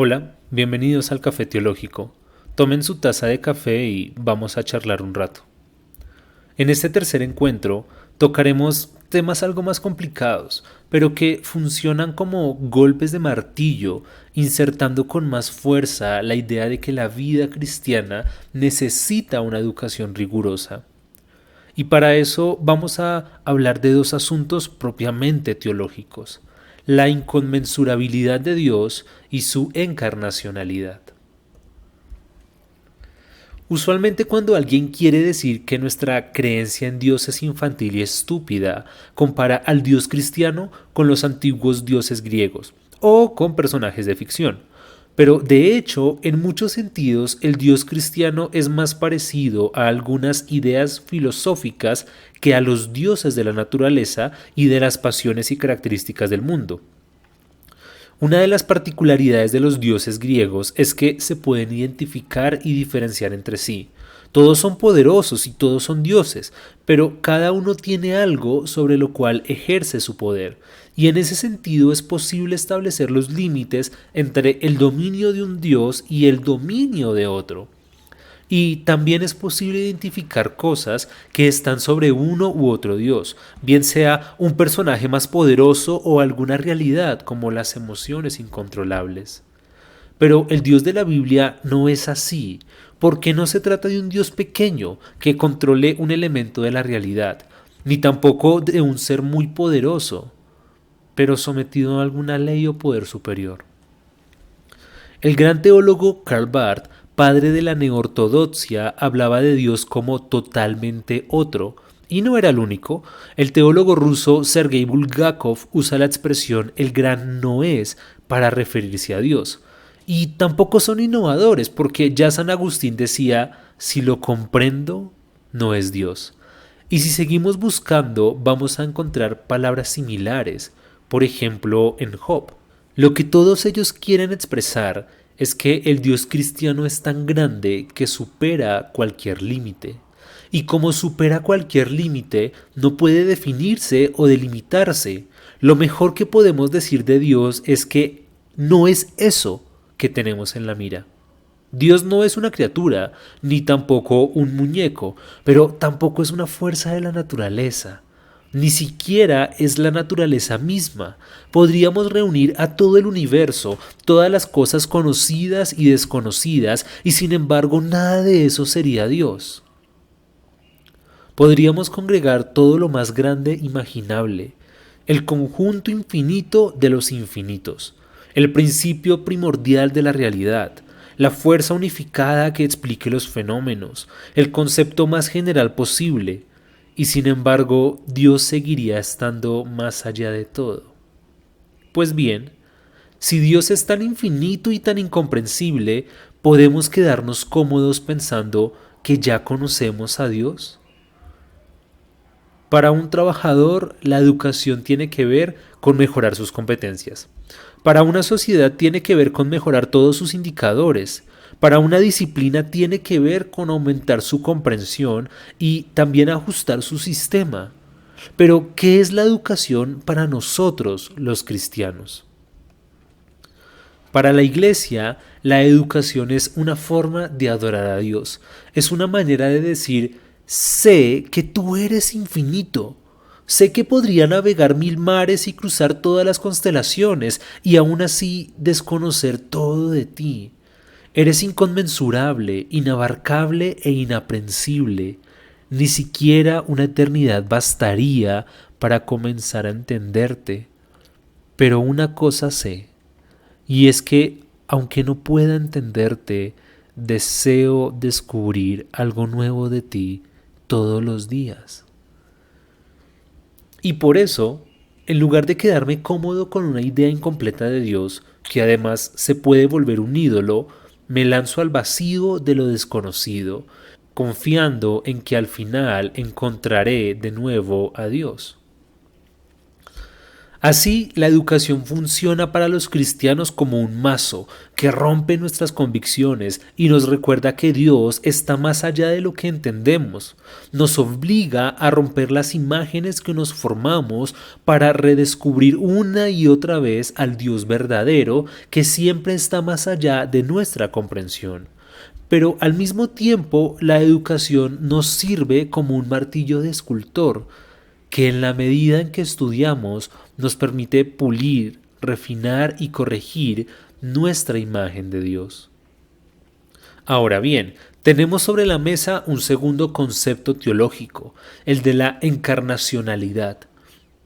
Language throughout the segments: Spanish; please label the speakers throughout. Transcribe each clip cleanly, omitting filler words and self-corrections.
Speaker 1: Hola, bienvenidos al Café Teológico. Tomen su taza de café y vamos a charlar un rato. En este tercer encuentro tocaremos temas algo más complicados, pero que funcionan como golpes de martillo, insertando con más fuerza la idea de que la vida cristiana necesita una educación rigurosa. Y para eso vamos a hablar de dos asuntos propiamente teológicos: la inconmensurabilidad de Dios y su encarnacionalidad. Usualmente cuando alguien quiere decir que nuestra creencia en Dios es infantil y estúpida, compara al Dios cristiano con los antiguos dioses griegos o con personajes de ficción. Pero de hecho, en muchos sentidos, el Dios cristiano es más parecido a algunas ideas filosóficas que a los dioses de la naturaleza y de las pasiones y características del mundo. Una de las particularidades de los dioses griegos es que se pueden identificar y diferenciar entre sí. Todos son poderosos y todos son dioses, pero cada uno tiene algo sobre lo cual ejerce su poder, y en ese sentido es posible establecer los límites entre el dominio de un dios y el dominio de otro. Y también es posible identificar cosas que están sobre uno u otro dios, bien sea un personaje más poderoso o alguna realidad como las emociones incontrolables. Pero el Dios de la Biblia no es así, porque no se trata de un Dios pequeño que controle un elemento de la realidad, ni tampoco de un ser muy poderoso, pero sometido a alguna ley o poder superior. El gran teólogo Karl Barth, padre de la neortodoxia, hablaba de Dios como totalmente otro, y no era el único. El teólogo ruso Sergei Bulgakov usa la expresión el gran no es para referirse a Dios. Y tampoco son innovadores, porque ya San Agustín decía, si lo comprendo, no es Dios. Y si seguimos buscando, vamos a encontrar palabras similares, por ejemplo en Job. Lo que todos ellos quieren expresar es que el Dios cristiano es tan grande que supera cualquier límite. Y como supera cualquier límite, no puede definirse o delimitarse. Lo mejor que podemos decir de Dios es que no es eso que tenemos en la mira. Dios no es una criatura, ni tampoco un muñeco, pero tampoco es una fuerza de la naturaleza. Ni siquiera es la naturaleza misma. Podríamos reunir a todo el universo, todas las cosas conocidas y desconocidas, y sin embargo nada de eso sería Dios. Podríamos congregar todo lo más grande imaginable, el conjunto infinito de los infinitos, el principio primordial de la realidad, la fuerza unificada que explique los fenómenos, el concepto más general posible, y sin embargo Dios seguiría estando más allá de todo. Pues bien, si Dios es tan infinito y tan incomprensible, ¿podemos quedarnos cómodos pensando que ya conocemos a Dios? Para un trabajador, la educación tiene que ver con mejorar sus competencias. Para una sociedad tiene que ver con mejorar todos sus indicadores. Para una disciplina tiene que ver con aumentar su comprensión y también ajustar su sistema. Pero, ¿qué es la educación para nosotros los cristianos? Para la Iglesia, la educación es una forma de adorar a Dios. Es una manera de decir, sé que tú eres infinito. Sé que podría navegar mil mares y cruzar todas las constelaciones y aún así desconocer todo de ti. Eres inconmensurable, inabarcable e inaprensible. Ni siquiera una eternidad bastaría para comenzar a entenderte. Pero una cosa sé, y es que, aunque no pueda entenderte, deseo descubrir algo nuevo de ti todos los días. Y por eso, en lugar de quedarme cómodo con una idea incompleta de Dios, que además se puede volver un ídolo, me lanzo al vacío de lo desconocido, confiando en que al final encontraré de nuevo a Dios. Así, la educación funciona para los cristianos como un mazo que rompe nuestras convicciones y nos recuerda que Dios está más allá de lo que entendemos. Nos obliga a romper las imágenes que nos formamos para redescubrir una y otra vez al Dios verdadero que siempre está más allá de nuestra comprensión. Pero al mismo tiempo, la educación nos sirve como un martillo de escultor que en la medida en que estudiamos nos permite pulir, refinar y corregir nuestra imagen de Dios. Ahora bien, tenemos sobre la mesa un segundo concepto teológico, el de la encarnacionalidad.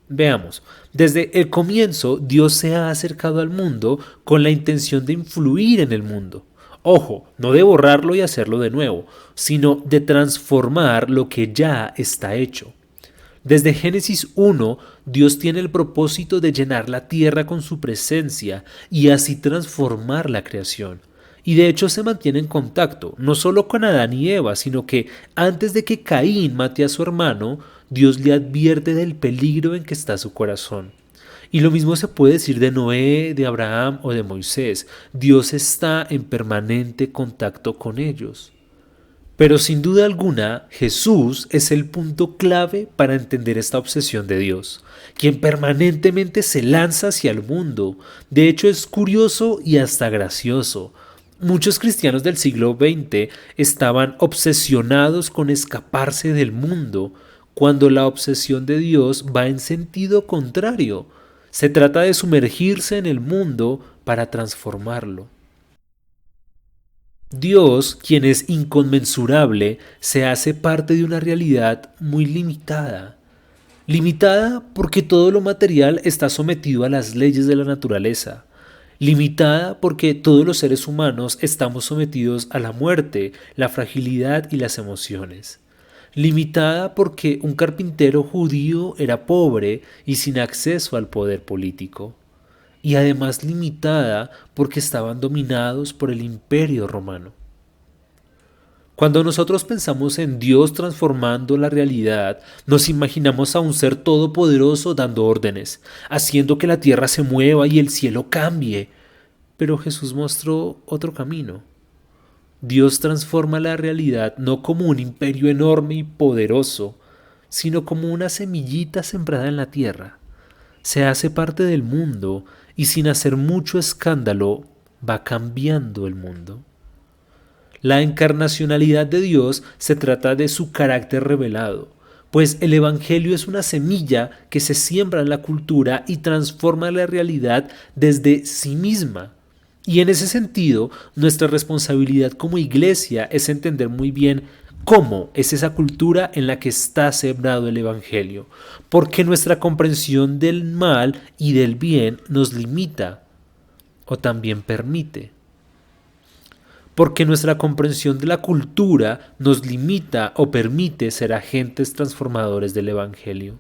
Speaker 1: Veamos, desde el comienzo Dios se ha acercado al mundo con la intención de influir en el mundo. Ojo, no de borrarlo y hacerlo de nuevo, sino de transformar lo que ya está hecho. Desde Génesis 1, Dios tiene el propósito de llenar la tierra con su presencia y así transformar la creación. Y de hecho se mantiene en contacto, no solo con Adán y Eva, sino que antes de que Caín mate a su hermano, Dios le advierte del peligro en que está su corazón. Y lo mismo se puede decir de Noé, de Abraham o de Moisés. Dios está en permanente contacto con ellos. Pero sin duda alguna, Jesús es el punto clave para entender esta obsesión de Dios, quien permanentemente se lanza hacia el mundo. De hecho, es curioso y hasta gracioso. Muchos cristianos del siglo XX estaban obsesionados con escaparse del mundo, cuando la obsesión de Dios va en sentido contrario. Se trata de sumergirse en el mundo para transformarlo. Dios, quien es inconmensurable, se hace parte de una realidad muy limitada. Limitada porque todo lo material está sometido a las leyes de la naturaleza. Limitada porque todos los seres humanos estamos sometidos a la muerte, la fragilidad y las emociones. Limitada porque un carpintero judío era pobre y sin acceso al poder político y además limitada porque estaban dominados por el imperio romano. Cuando nosotros pensamos en Dios transformando la realidad, nos imaginamos a un ser todopoderoso dando órdenes, haciendo que la tierra se mueva y el cielo cambie. Pero Jesús mostró otro camino. Dios transforma la realidad no como un imperio enorme y poderoso, sino como una semillita sembrada en la tierra. Se hace parte del mundo y sin hacer mucho escándalo va cambiando el mundo. La encarnacionalidad de Dios se trata de su carácter revelado, pues el Evangelio es una semilla que se siembra en la cultura y transforma la realidad desde sí misma. Y en ese sentido, nuestra responsabilidad como iglesia es entender muy bien cómo es esa cultura en la que está sembrado el Evangelio, porque nuestra comprensión del mal y del bien nos limita o también permite. Porque nuestra comprensión de la cultura nos limita o permite ser agentes transformadores del Evangelio.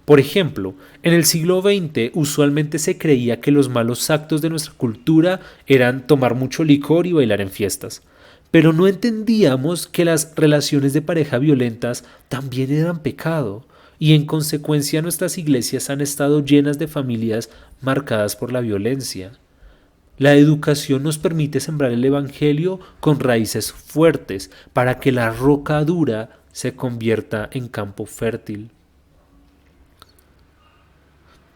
Speaker 1: Por ejemplo, en el siglo XX usualmente se creía que los malos actos de nuestra cultura eran tomar mucho licor y bailar en fiestas, pero no entendíamos que las relaciones de pareja violentas también eran pecado, y en consecuencia nuestras iglesias han estado llenas de familias marcadas por la violencia. La educación nos permite sembrar el Evangelio con raíces fuertes para que la roca dura se convierta en campo fértil.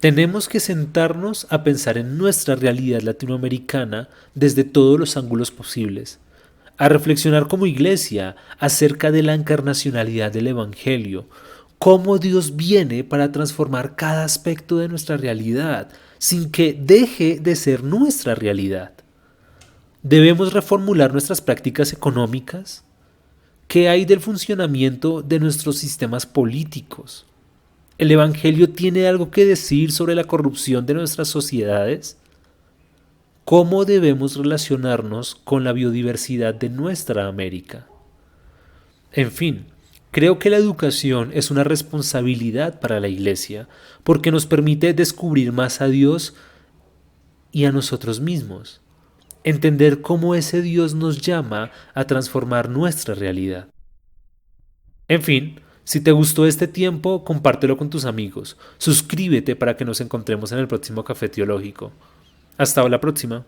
Speaker 1: Tenemos que sentarnos a pensar en nuestra realidad latinoamericana desde todos los ángulos posibles, a reflexionar como iglesia acerca de la encarnacionalidad del Evangelio, cómo Dios viene para transformar cada aspecto de nuestra realidad sin que deje de ser nuestra realidad. ¿Debemos reformular nuestras prácticas económicas? ¿Qué hay del funcionamiento de nuestros sistemas políticos? ¿El Evangelio tiene algo que decir sobre la corrupción de nuestras sociedades? ¿Cómo debemos relacionarnos con la biodiversidad de nuestra América? En fin, creo que la educación es una responsabilidad para la Iglesia porque nos permite descubrir más a Dios y a nosotros mismos, entender cómo ese Dios nos llama a transformar nuestra realidad. En fin, Si te gustó este tiempo, compártelo con tus amigos. Suscríbete para que nos encontremos en el próximo Café Teológico. Hasta la próxima.